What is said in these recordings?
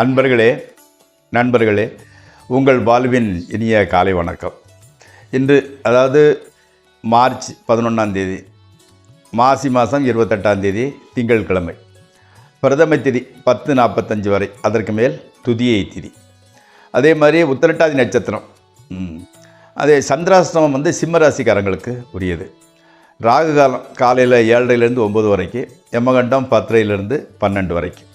அன்பர்களே, நண்பர்களே, உங்கள் வாழ்வின் இனிய காலை வணக்கம். இன்று அதாவது மார்ச் 11 மாசி மாதம் 28 திங்கட்கிழமை. பிரதம திதி 10:45 வரை, அதற்கு மேல் துதியை திதி. அதே மாதிரி உத்திரட்டாதி நட்சத்திரம். அதே சந்திராஷ்டமம் சிம்மராசிக்காரங்களுக்கு உரியது. ராகு காலம் காலையில் 7:30 9 வரைக்கும், யமகண்டம் 10:30 12 வரைக்கும்.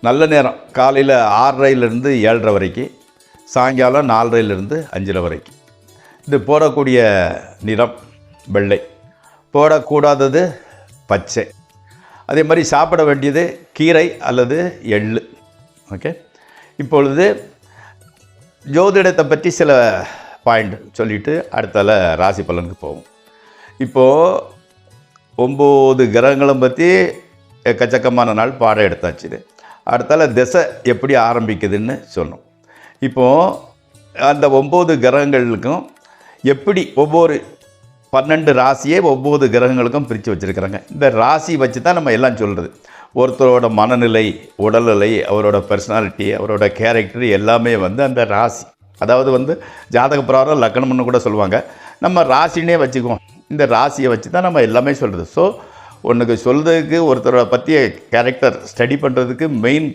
நல்ல நேரம் காலையில் 6:30 7:30 வரைக்கும், சாயங்காலம் 4:30 5:00 வரைக்கும். இது போடக்கூடிய நிறம் வெள்ளை, போடக்கூடாதது பச்சை. அதே மாதிரி சாப்பிட வேண்டியது கீரை அல்லது எள்ளு. ஓகே, இப்பொழுது ஜோதிடத்தை பற்றி சில பாயிண்ட் சொல்லிவிட்டு அடுத்தால ராசி பலனுக்கு போவோம். இப்போது 9 கிரகங்களும் பற்றி எக்கச்சக்கமான நாள் பாடம் எடுத்தாச்சு. அடுத்தால திசை எப்படி ஆரம்பிக்குதுன்னு சொன்னோம். இப்போது அந்த 9 கிரகங்களுக்கும் எப்படி ஒவ்வொரு 12 ராசியே 9 கிரகங்களுக்கும் பிரித்து வச்சுருக்கிறாங்க. இந்த ராசி வச்சு தான் நம்ம எல்லாம் சொல்கிறது. ஒருத்தரோட மனநிலை, உடல்நிலை, அவரோட பர்சனாலிட்டி, அவரோட கேரக்டர் எல்லாமே அந்த ராசி, அதாவது ஜாதக பிரகாரம் லக்னம்னு கூட சொல்லுவாங்க. நம்ம ராசினே வச்சுக்குவோம். இந்த ராசியை வச்சு தான் நம்ம எல்லாமே சொல்கிறது. ஸோ ஒன்றுக்கு சொல்கிறதுக்கு, ஒருத்தரை பற்றிய கேரக்டர் ஸ்டடி பண்ணுறதுக்கு மெயின்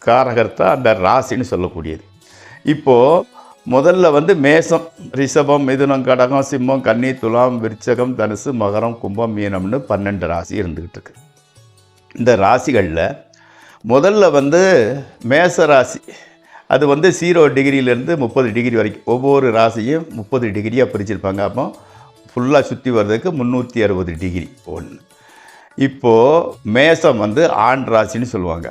காரகர்த்தான் அந்த ராசின்னு சொல்லக்கூடியது. இப்போது முதல்ல மேசம், ரிஷபம், மிதுனம், கடகம், சிம்மம், கன்னி, துலாம், விருச்சகம், தனுசு, மகரம், கும்பம், மீனம்னு 12 ராசி இருந்துக்கிட்டு இருக்கு. இந்த ராசிகளில் முதல்ல மேச ராசி, அது 0 டிகிரியிலேருந்து 30 டிகிரி வரைக்கும், ஒவ்வொரு ராசியும் 30 டிகிரியாக பிரிச்சிருப்பாங்க. அப்போ ஃபுல்லாக சுற்றி வர்றதுக்கு 360 டிகிரி ஒன்று. இப்போது மேசம் ஆண் ராசின்னு சொல்லுவாங்க,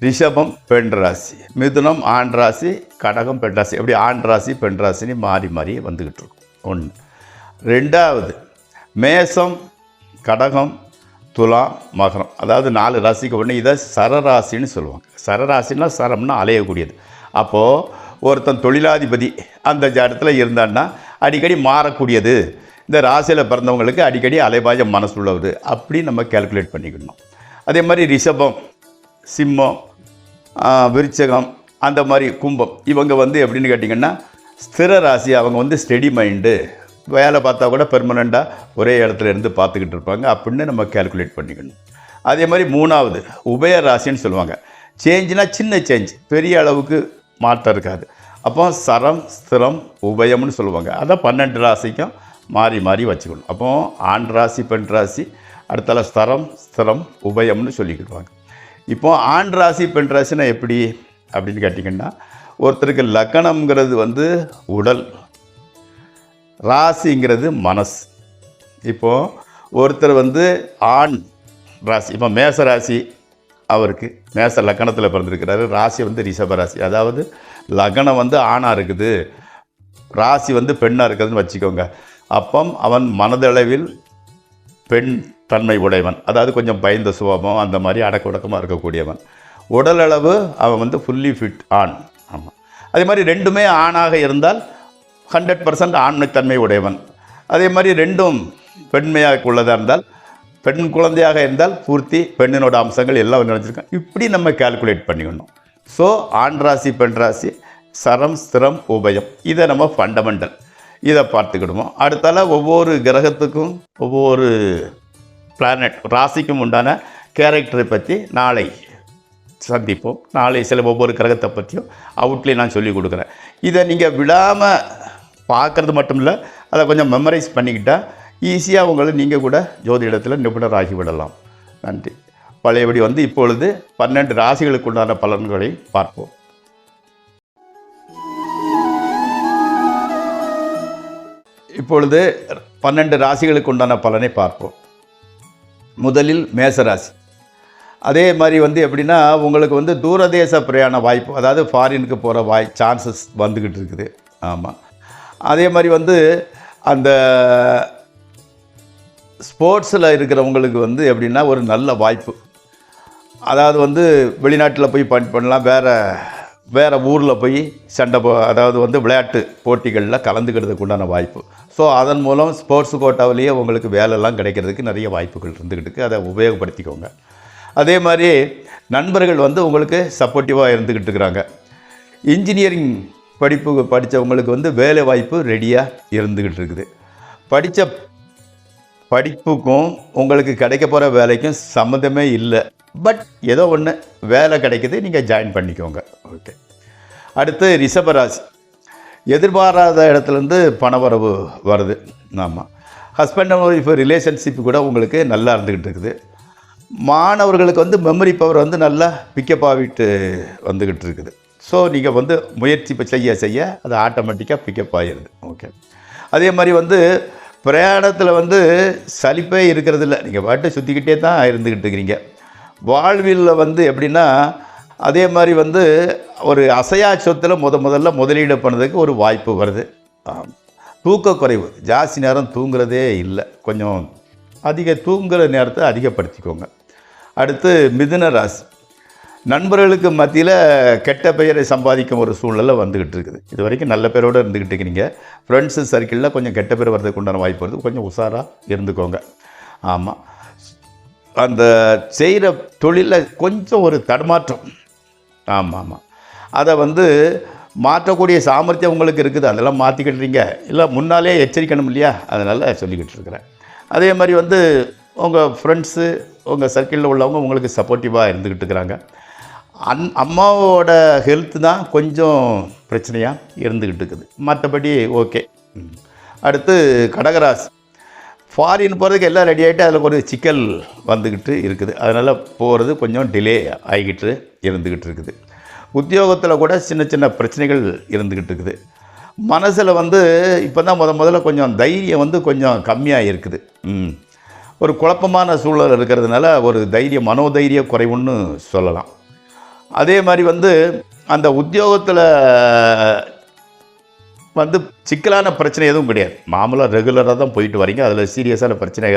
ரிஷபம் பெண் ராசி, மிதுனம் ஆண் ராசி, கடகம் பெண் ராசி. எப்படி ஆண் ராசி பெண் ராசின்னு மாறி மாறி வந்துக்கிட்டு இருக்கும். ஒன்று. ரெண்டாவது மேசம், கடகம், துலாம், மகரம், அதாவது 4 ராசிக்கு ஒன்று. இதை சரராசின்னு சொல்லுவாங்க. சரராசின்னா சரம்னா அலையக்கூடியது. அப்போது ஒருத்தன் தொழிலாதிபதி அந்த இடத்துல இருந்தான்னா அடிக்கடி மாறக்கூடியது. இந்த ராசியில் பிறந்தவங்களுக்கு அடிக்கடி அலைபாய மனசு உள்ளது, அப்படி நம்ம கேல்குலேட் பண்ணிக்கணும். அதே மாதிரி ரிஷபம், சிம்மம், விருச்சகம், அந்த மாதிரி கும்பம், இவங்க எப்படின்னு கேட்டிங்கன்னா ஸ்திர ராசி. அவங்க ஸ்டெடி மைண்டு, வேலை பார்த்தா கூட பெர்மனண்ட்டாக ஒரே இடத்துல இருந்து பார்த்துக்கிட்டு இருப்பாங்க, அப்படின்னு நம்ம கேல்குலேட் பண்ணிக்கணும். அதே மாதிரி மூணாவது உபய ராசின்னு சொல்லுவாங்க. சேஞ்சுனா சின்ன சேஞ்ச், பெரிய அளவுக்கு மாற்றம் இருக்காது. அப்போ சரம், ஸ்திரம், உபயம்னு சொல்லுவாங்க. அதான் 12 ராசிக்கும் மாறி மாறி வச்சுக்கணும். அப்போ ஆண் ராசி பெண் ராசி, அடுத்தால ஸ்தரம், ஸ்திரம், உபயம்னு சொல்லிக்கிடுவாங்க. இப்போது ஆண் ராசி பெண் ராசினா எப்படி அப்படின்னு கேட்டிங்கன்னா, ஒருத்தருக்கு லக்னம்ங்கிறது உடல், ராசிங்கிறது மனசு. இப்போது ஒருத்தர் ஆண் ராசி, இப்போ மேச ராசி, அவருக்கு மேச லக்னத்தில் பிறந்திருக்கிறாரு. ராசி ரிஷப ராசி, அதாவது லக்னம் ஆணாக இருக்குது, ராசி பெண்ணாக இருக்குதுன்னு வச்சுக்கோங்க. அப்போ அவன் மனதளவில் பெண் தன்மை உடையவன், அதாவது கொஞ்சம் பயந்த சுபாவம், அந்த மாதிரி அடக்கொடக்கமாக இருக்கக்கூடியவன். உடலளவு அவன் ஃபுல்லி ஃபிட் ஆண். ஆமாம். அதே மாதிரி ரெண்டுமே ஆணாக இருந்தால் 100% ஆண்மைத்தன்மை உடையவன். அதே மாதிரி ரெண்டும் பெண்மையாக உள்ளதாக இருந்தால், பெண் குழந்தையாக இருந்தால் பூர்த்தி பெண்ணினோட அம்சங்கள் எல்லாம் நினைச்சிருக்கோம். இப்படி நம்ம கால்குலேட் பண்ணிக்கணும். ஸோ ஆண் ராசி பெண் ராசி, சரம், ஸ்திரம், உபயம், இதை நம்ம ஃபண்டமெண்டல், இதை பார்த்துக்கிடுவோம். அடுத்தால ஒவ்வொரு கிரகத்துக்கும் ஒவ்வொரு பிளானட் ராசிக்கும் உண்டான கேரக்டரை பற்றி நாளை சந்திப்போம். நாளை சில ஒவ்வொரு கிரகத்தை பற்றியும் அவுட்லேயே நான் சொல்லி கொடுக்குறேன். இதை நீங்கள் விடாமல் பார்க்குறது மட்டும் இல்லை, அதை கொஞ்சம் மெமரைஸ் பண்ணிக்கிட்டால் ஈஸியாக உங்களை நீங்கள் கூட ஜோதிடத்தில் நிபுணர் ஆகிவிடலாம். நன்றி. பழையபடி இப்பொழுது 12 ராசிகளுக்கு உண்டான பலன்களை பார்ப்போம். இப்பொழுது 12 ராசிகளுக்கு உண்டான பலனை பார்ப்போம். முதலில் மேசராசி. அதே மாதிரி எப்படின்னா, உங்களுக்கு தூரதேச பிரயாண வாய்ப்பு, அதாவது ஃபாரினுக்கு போகிற சான்சஸ் வந்துக்கிட்டு இருக்குது. ஆமாம். அதே மாதிரி அந்த ஸ்போர்ட்ஸில் இருக்கிறவங்களுக்கு எப்படின்னா ஒரு நல்ல வாய்ப்பு, அதாவது வெளிநாட்டில் போய் பண்ணலாம், வேறு ஊரில் போய் அதாவது விளையாட்டு போட்டிகளில் கலந்துக்கிறதுக்கு உண்டான வாய்ப்பு. ஸோ அதன் மூலம் ஸ்போர்ட்ஸ் கோட்டாவிலேயே உங்களுக்கு வேலைலாம் கிடைக்கிறதுக்கு நிறைய வாய்ப்புகள் இருந்துக்கிட்டு, அதை உபயோகப்படுத்திக்கோங்க. அதே மாதிரி நண்பர்கள் வந்து உங்களுக்கு சப்போர்ட்டிவாக இருந்துக்கிட்டு இருக்கிறாங்க. இன்ஜினியரிங் படிப்பு படித்தவங்களுக்கு வந்து வேலை வாய்ப்பு ரெடியாக இருந்துக்கிட்டு இருக்குது. படித்த படிப்புக்கும் உங்களுக்கு கிடைக்க போகிற வேலைக்கும் சம்மந்தமே இல்லை. பட் ஏதோ ஒன்று வேலை கிடைக்குது, நீங்கள் ஜாயின் பண்ணிக்கோங்க. ஓகே. அடுத்து ரிஷபராசி. எதிர்பாராத இடத்துலேருந்து பணவரவு வருது. ஆமாம். ஹஸ்பண்ட் அண்ட் ஒய்ஃப் ரிலேஷன்ஷிப் கூட உங்களுக்கு நல்லா இருந்துக்கிட்டு இருக்குது. மாணவர்களுக்கு வந்து மெமரி பவர் வந்து நல்லா பிக்கப் ஆகிட்டு வந்துக்கிட்டு இருக்குது. ஸோ நீங்கள் வந்து முயற்சி செய்ய செய்ய அது ஆட்டோமேட்டிக்காக பிக்கப் ஆகிடுது. ஓகே. அதே மாதிரி வந்து பிரயாணத்தில் வந்து சலிப்பே இருக்கிறது இல்லை. நீங்கள் பாட்டு சுற்றிக்கிட்டே தான் இருந்துக்கிட்டு இருக்கிறீங்க. வாழ்வில் வந்து எப்படின்னா, அதே மாதிரி வந்து ஒரு அசையா சொத்தில் முதல்ல முதலீடு பண்ணுறதுக்கு ஒரு வாய்ப்பு வருது. தூக்கக்குறைவு, ஜாஸ்தி நேரம் தூங்குறதே இல்லை. கொஞ்சம் தூங்குகிற நேரத்தை அதிகப்படுத்திக்கோங்க. அடுத்து மிதுன ராசி. நண்பர்களுக்கு மத்தியில் கெட்ட பெயரை சம்பாதிக்கும் ஒரு சூழ்நிலை வந்துக்கிட்டு இருக்குது. இது வரைக்கும் நல்ல பேரோடு இருந்துக்கிட்டு இருக்கிறீங்க. ஃப்ரெண்ட்ஸு சர்க்கிளில் கொஞ்சம் கெட்ட பேர் வர்றதுக்கு உண்டான வாய்ப்பு வருது. கொஞ்சம் உஷாராக இருந்துக்கோங்க. ஆமாம். அந்த செய்கிற தொழிலில் கொஞ்சம் ஒரு தடுமாற்றம். ஆமாம். அதை வந்து மாற்றக்கூடிய சாமர்த்தியம் உங்களுக்கு இருக்குது. அதெல்லாம் மாற்றிக்கிட்டுறீங்க. இல்லை முன்னாலே எச்சரிக்கணும் இல்லையா? அதனால் சொல்லிக்கிட்டு இருக்கிறேன். அதே மாதிரி வந்து உங்கள் ஃப்ரெண்ட்ஸு உங்கள் சர்க்கிளில் உள்ளவங்க உங்களுக்கு சப்போர்ட்டிவாக இருந்துக்கிட்டு இருக்கிறாங்க. அம்மாவோட ஹெல்த்து தான் கொஞ்சம் பிரச்சனையாக இருந்துக்கிட்டு இருக்குது. மற்றபடி ஓகே. அடுத்து கடகராசி. ஃபாரின் போகிறதுக்கு எல்லாம் ரெடி ஆகிட்டு அதில் ஒரு சிக்கல் வந்துக்கிட்டு இருக்குது. அதனால் போகிறது கொஞ்சம் டிலே ஆகிக்கிட்டு இருந்துக்கிட்டு இருக்குது. உத்தியோகத்தில் கூட சின்ன சின்ன பிரச்சனைகள் இருந்துக்கிட்டு இருக்குது. மனசில் வந்து இப்போ தான் முதல்ல கொஞ்சம் தைரியம் வந்து கொஞ்சம் கம்மியாக இருக்குது. ஒரு குழப்பமான சூழல் இருக்கிறதுனால ஒரு மனோதைரிய குறைவுன்னு சொல்லலாம். அதே மாதிரி வந்து அந்த உத்தியோகத்தில் வந்து சிக்கலான பிரச்சனை எதுவும் கிடையாது. மாமூலாக ரெகுலராக தான் போயிட்டு வரீங்க. அதில் சீரியஸான பிரச்சனை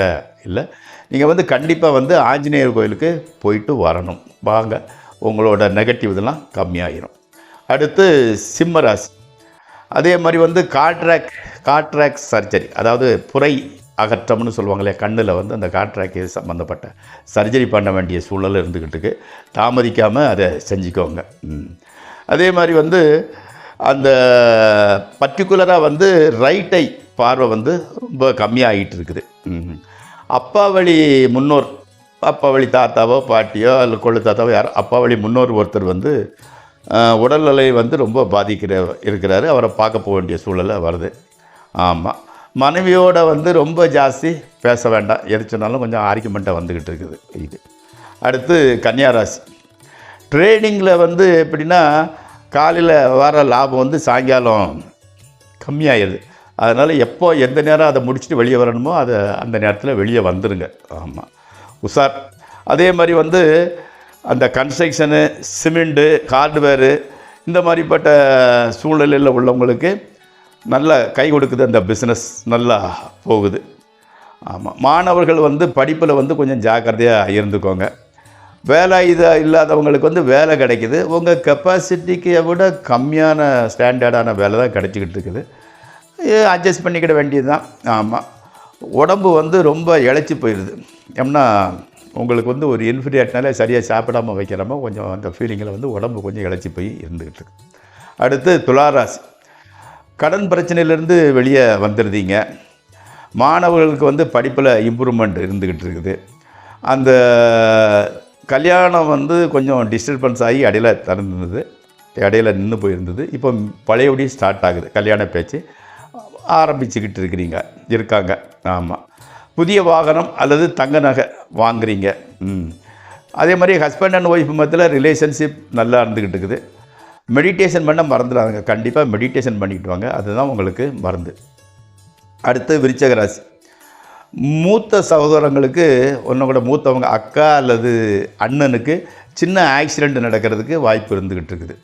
இல்லை. நீங்கள் வந்து கண்டிப்பாக வந்து ஆஞ்சநேயர் கோயிலுக்கு போயிட்டு வரணும். வாங்க, உங்களோட நெகட்டிவ் இதெல்லாம் கம்மியாகிடும். அடுத்து சிம்மராசி. அதே மாதிரி வந்து காட்ராக்ட் சர்ஜரி, அதாவது புரை அகற்றம்னு சொல்லுவாங்களே, கண்ணில் வந்து அந்த காட்ராக்ட் சம்மந்தப்பட்ட சர்ஜரி பண்ண வேண்டிய சூழல் இருந்துக்கிட்டு தாமதிக்காமல் அதை செஞ்சுக்கோங்க. அதே மாதிரி வந்து அந்த பர்டிகுலராக வந்து ரைட் ஐ பார்வை வந்து ரொம்ப கம்மியாகிட்டு இருக்குது. அப்பா வழி முன்னோர், அப்பா வழி தாத்தாவோ பாட்டியோ இல்லை கொள்ளு தாத்தாவோ யாரோ அப்பா வழி முன்னோர் ஒருத்தர் வந்து உடல்நிலை வந்து ரொம்ப இருக்கிறாரு. அவரை பார்க்க போக வேண்டிய சூழலை வருது. ஆமாம். மனைவியோடு வந்து ரொம்ப ஜாஸ்தி பேச வேண்டாம். எது சொன்னாலும் கொஞ்சம் ஆர்கியூமெண்ட்டாக வந்துக்கிட்டு இருக்குது இது. அடுத்து கன்னியாராசி. ட்ரேடிங்கில் வந்து எப்படின்னா, காலையில் வர லாபம் வந்து சாயங்காலம் கம்மியாகிடுது. அதனால் எப்போ எந்த நேரம் அதை முடிச்சுட்டு வெளியே வரணுமோ அதை அந்த நேரத்தில் வெளியே வந்துடுங்க. ஆமாம், உஷார். அதே மாதிரி வந்து அந்த கன்ஸ்ட்ரக்ஷனு, சிமெண்ட்டு, ஹார்ட்வேரு இந்த மாதிரிப்பட்ட சூழ்நிலையில் உள்ளவங்களுக்கு நல்லா கை கொடுக்குது. அந்த பிஸ்னஸ் நல்லா போகுது. ஆமாம். மாணவர்கள் வந்து படிப்பில் வந்து கொஞ்சம் ஜாக்கிரதையாக இருந்துக்கோங்க. வேலை இல்லாதவங்களுக்கு வந்து வேலை கிடைக்குது. உங்கள் கெப்பாசிட்டிக்கு விட கம்மியான ஸ்டாண்டர்டான வேலை தான் கிடைச்சிக்கிட்டு இருக்குது. அட்ஜஸ்ட் பண்ணிக்கிட வேண்டியது தான். ஆமாம். உடம்பு வந்து ரொம்ப இழைச்சி போயிடுது. ஏன்னா உங்களுக்கு வந்து ஒரு இன்ஃபீரியர்னாலே சரியாக சாப்பிடாமல் வைக்கிறோமோ கொஞ்சம் அந்த ஃபீலிங்கில் வந்து உடம்பு கொஞ்சம் இழைச்சி போய் இருந்துக்கிட்டு இருக்கு. அடுத்து துளாராசி. கடன் பிரச்சனையிலேருந்து வெளியே வந்துடுதீங்க. மாணவர்களுக்கு வந்து படிப்பில் இம்ப்ரூவ்மெண்ட் இருந்துக்கிட்டு இருக்குது. அந்த கல்யாணம் வந்து கொஞ்சம் டிஸ்டர்பன்ஸ் ஆகி இடையில நின்று போயிருந்தது. இப்போ பழையபடி ஸ்டார்ட் ஆகுது. கல்யாண பேச்சு ஆரம்பிச்சுக்கிட்டு இருக்காங்க. ஆமாம். புதிய வாகனம் அல்லது தங்க நகை வாங்குறீங்க. அதே மாதிரி ஹஸ்பண்ட் அண்ட் ஒய்ஃப் மத்தியில் ரிலேஷன்ஷிப் நல்லா இருந்துக்கிட்டு இருக்குது. மெடிடேஷன் பண்ண மறந்துடாதுங்க. கண்டிப்பாக மெடிடேஷன் பண்ணிக்கிட்டு வாங்க. அதுதான் உங்களுக்கு மருந்து. அடுத்து விருச்சிக ராசி. மூத்த சகோதரங்களுக்கு ஒன்றும் கூட மூத்தவங்க அக்கா அல்லது அண்ணனுக்கு சின்ன ஆக்சிடெண்ட் நடக்கிறதுக்கு வாய்ப்பு இருந்துக்கிட்டு இருக்குது.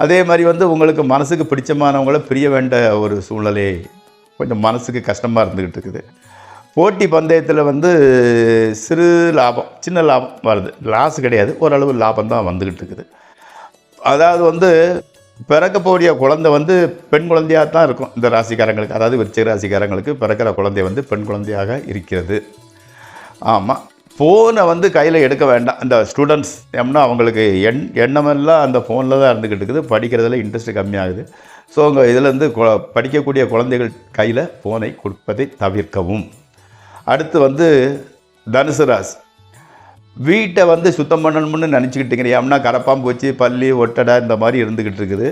அதே மாதிரி வந்து உங்களுக்கு மனசுக்கு பிடிச்சமானவங்கள பிரிய வேண்ட ஒரு சூழ்நிலை கொஞ்சம் மனசுக்கு கஷ்டமாக இருந்துக்கிட்டு இருக்குது. போட்டி பந்தயத்தில் வந்து சிறு லாபம், சின்ன லாபம் வருது. லாஸ் கிடையாது, ஓரளவு லாபம் தான் வந்துக்கிட்டு இருக்குது. அதாவது வந்து பிறக்கக்கூடிய குழந்தை வந்து பெண் குழந்தையாக தான் இருக்கும் இந்த ராசிக்காரங்களுக்கு. அதாவது விருச்சிக ராசிக்காரங்களுக்கு பிறக்கிற குழந்தை வந்து பெண் குழந்தையாக இருக்கிறது. ஆமாம். ஃபோனை வந்து கையில் எடுக்க வேண்டாம். இந்த ஸ்டூடெண்ட்ஸ் ஏன்னா அவங்களுக்கு எண்ணமெல்லாம் அந்த ஃபோனில் தான் இருந்துக்கிட்டு இருக்குது. படிக்கிறதுல இன்ட்ரெஸ்ட் கம்மியாகுது. ஸோ உங்கள் இதிலேருந்து படிக்கக்கூடிய குழந்தைகள் கையில் ஃபோனை கொடுப்பதை தவிர்க்கவும். அடுத்து வந்து தனுசு ராசி. வீட்டை வந்து சுத்தம் பண்ணணும்னு நினச்சிக்கிட்டுங்கிறீங்க. ஏன்னா கரப்பாம்பு வச்சு பள்ளி ஒட்டடை இந்த மாதிரி இருந்துக்கிட்டு இருக்குது.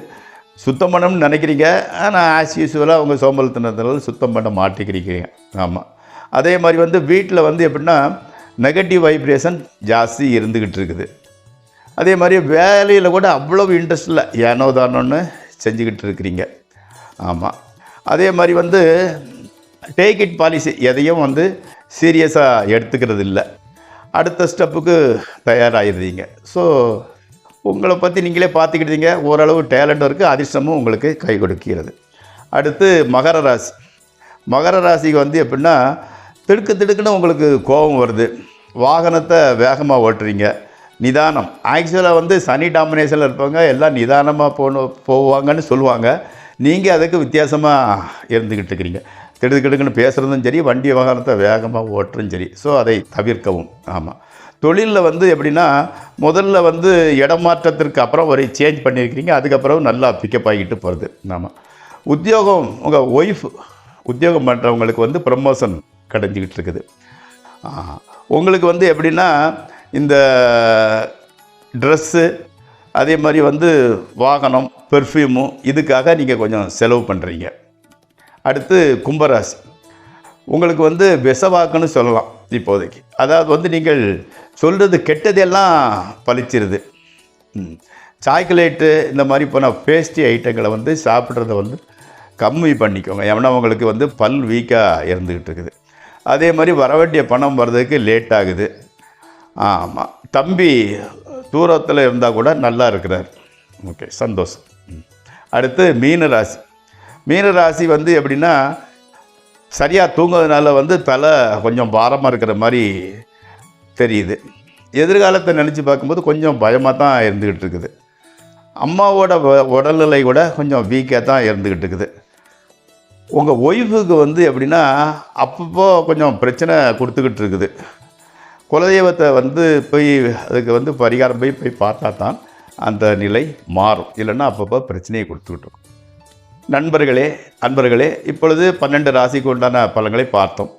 சுத்தம் பண்ணணும்னு நினைக்கிறீங்க. ஆனால் ஆஸ் யூஸ்வலாக அவங்க சோம்பல்தனத்தினால சுத்தம் பண்ண மாட்டேங்கிறீங்க. ஆமாம். அதே மாதிரி வந்து வீட்டில் வந்து எப்படின்னா நெகட்டிவ் வைப்ரேஷன் ஜாஸ்தி இருந்துக்கிட்டு இருக்குது. அதே மாதிரி வேலையில் கூட அவ்வளவு இன்ட்ரெஸ்ட் இல்லை, ஏனோ தானோன்னு செஞ்சுக்கிட்டு இருக்கிறீங்க. ஆமாம். அதே மாதிரி வந்து டேக் இட் பாலிசி, எதையும் வந்து சீரியஸாக எடுத்துக்கிறது இல்லை. அடுத்த ஸ்டெப்புக்கு தயாராகிடுறீங்க. ஸோ உங்களை பற்றி நீங்களே பார்த்துக்கிட்டீங்க. ஓரளவு டேலண்ட் இருக்குது, அதிர்ஷ்டமும் உங்களுக்கு கை கொடுக்கிறது. அடுத்து மகர ராசி. மகர ராசிக்கு வந்து எப்படின்னா திடுக்குன்னு உங்களுக்கு கோபம் வருது. வாகனத்தை வேகமாக ஓட்டுறீங்க. நிதானம். ஆக்சுவலாக வந்து சனி டாமினேஷனில் இருப்பாங்க, எல்லாம் நிதானமாக போவாங்கன்னு சொல்லுவாங்க. நீங்கள் அதுக்கு வித்தியாசமாக இருந்துக்கிட்டு இருக்கிறீங்க. திடுக்குன்னு பேசுகிறதும் சரி, வண்டி வாகனத்தை வேகமாக ஓட்டுறதும் சரி. ஸோ அதை தவிர்க்கவும். ஆமாம். தொழிலில் வந்து எப்படின்னா முதல்ல வந்து இடமாற்றத்திற்கு அப்புறம் ஒரு சேஞ்ச் பண்ணியிருக்கிறீங்க. அதுக்கப்புறம் நல்லா பிக்கப் ஆகிட்டு போகிறது. ஆமாம். உத்தியோகம், உங்கள் ஒய்ஃப் உத்தியோகம் பண்ணுறவங்களுக்கு வந்து ப்ரமோஷன் கிடைஞ்சிக்கிட்டு இருக்குது. உங்களுக்கு வந்து எப்படின்னா இந்த ட்ரெஸ்ஸு, அதே மாதிரி வந்து வாகனம், பெர்ஃப்யூமு, இதுக்காக நீங்கள் கொஞ்சம் செலவு பண்ணுறீங்க. அடுத்து கும்பராசி. உங்களுக்கு வந்து விஷவாக்குன்னு சொல்லலாம் இப்போதைக்கு. அதாவது வந்து நீங்கள் சொல்கிறது கெட்டதெல்லாம் பழிச்சிருது. சாக்லேட்டு இந்த மாதிரி போன பேஸ்ட்ரி ஐட்டங்களை வந்து சாப்பிட்றத வந்து கம்மி பண்ணிக்கோங்க. ஏன்னா உங்களுக்கு வந்து பல் வீக்காக இருந்துக்கிட்டு இருக்குது. அதே மாதிரி வர வேண்டிய பணம் வர்றதுக்கு லேட் ஆகுது. ஆமாம். தம்பி தூரத்தில் இருந்தால் கூட நல்லா இருக்கிறார். ஓகே, சந்தோஷம். அடுத்து மீனராசி. மீனராசி வந்து எப்படின்னா சரியாக தூங்குறதுனால வந்து தலை கொஞ்சம் பாரமாக இருக்கிற மாதிரி தெரியுது. எதிர்காலத்தை நினச்சி பார்க்கும்போது கொஞ்சம் பயமாக தான் இருந்துக்கிட்டு இருக்குது. அம்மாவோட உடல்நிலை கூட கொஞ்சம் வீக்காக தான் இருந்துக்கிட்டு இருக்குது. உங்கள் ஒய்ஃபுக்கு வந்து எப்படின்னா அப்பப்போ கொஞ்சம் பிரச்சனை கொடுத்துக்கிட்டு இருக்குது. குலதெய்வத்தை வந்து போய் அதுக்கு வந்து பரிகாரம் போய் பார்த்தா தான் அந்த நிலை மாறும். இல்லைன்னா அப்பப்போ பிரச்சனையை கொடுத்துக்கிட்டு இருக்கும். நண்பர்களே, அன்பர்களே, இப்பொழுது 12 ராசிக்கு உண்டான பலன்களை பார்த்தோம்.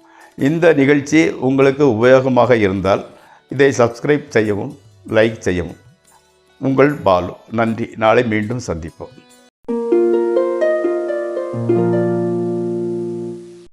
இந்த நிகழ்ச்சி உங்களுக்கு உபயோகமாக இருந்தால் இதை சப்ஸ்கிரைப் செய்யவும், லைக் செய்யவும். உங்கள் பாலு. நன்றி. நாளை மீண்டும் சந்திப்போம்.